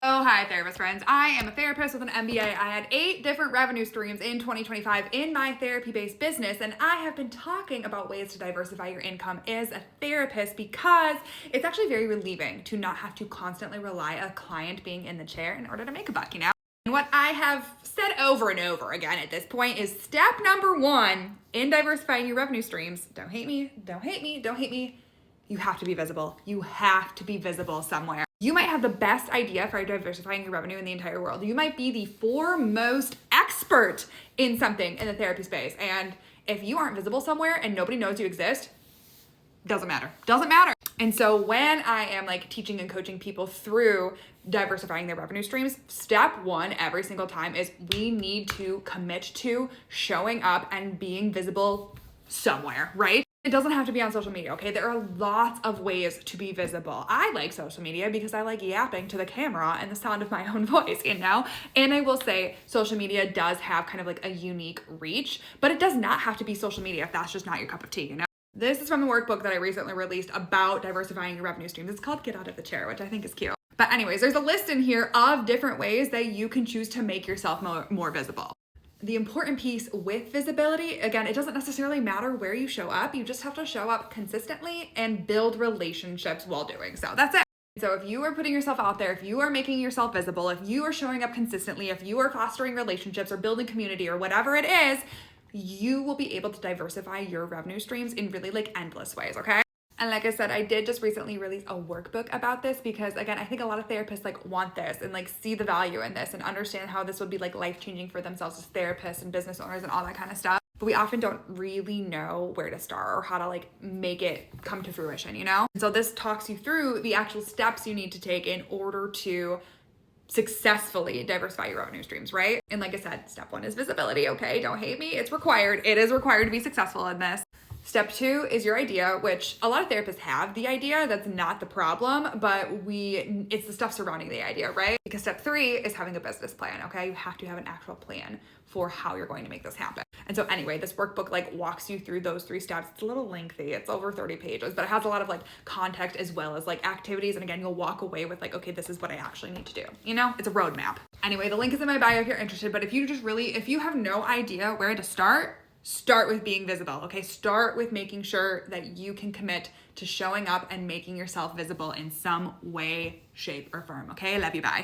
Oh, hi, therapist friends. I am a therapist with an MBA. I had 8 different revenue streams in 2025 in my therapy-based business, and I have been talking about ways to diversify your income as a therapist because it's actually very relieving to not have to constantly rely on a client being in the chair in order to make a buck, And what I have said over and over again at this point is step number 1 in diversifying your revenue streams. Don't hate me, don't hate me, don't hate me. You have to be visible. You have to be visible somewhere. You might have the best idea for diversifying your revenue in the entire world. You might be the foremost expert in something in the therapy space. And if you aren't visible somewhere and nobody knows you exist, doesn't matter. Doesn't matter. And so when I am teaching and coaching people through diversifying their revenue streams, step 1 every single time is we need to commit to showing up and being visible somewhere, right? It doesn't have to be on social media, okay? There are lots of ways to be visible. I like social media because I like yapping to the camera and the sound of my own voice, And I will say social media does have kind of a unique reach, but it does not have to be social media if that's just not your cup of tea, This is from the workbook that I recently released about diversifying your revenue streams. It's called Get Out of the Chair, which I think is cute. But anyways, there's a list in here of different ways that you can choose to make yourself more visible. The important piece with visibility, again, it doesn't necessarily matter where you show up. You just have to show up consistently and build relationships while doing so. That's it. So if you are putting yourself out there, if you are making yourself visible, if you are showing up consistently, if you are fostering relationships or building community or whatever it is, you will be able to diversify your revenue streams in really endless ways, okay? And like I said, I did just recently release a workbook about this because, again, I think a lot of therapists want this and see the value in this and understand how this would be life-changing for themselves as therapists and business owners and all that kind of stuff. But we often don't really know where to start or how to make it come to fruition, And so this talks you through the actual steps you need to take in order to successfully diversify your revenue streams, right? And like I said, step 1 is visibility, okay? Don't hate me. It's required. It is required to be successful in this. Step 2 is your idea, which a lot of therapists have the idea. That's not the problem, but it's the stuff surrounding the idea, right? Because step 3 is having a business plan, okay? You have to have an actual plan for how you're going to make this happen. And so anyway, this workbook walks you through those 3 steps. It's a little lengthy. It's over 30 pages, but it has a lot of context as well as activities. And again, you'll walk away with okay, this is what I actually need to do. It's a roadmap. Anyway, the link is in my bio if you're interested, but if you have no idea where to start with being visible, okay? Start with making sure that you can commit to showing up and making yourself visible in some way, shape, or form, okay? Love you, bye.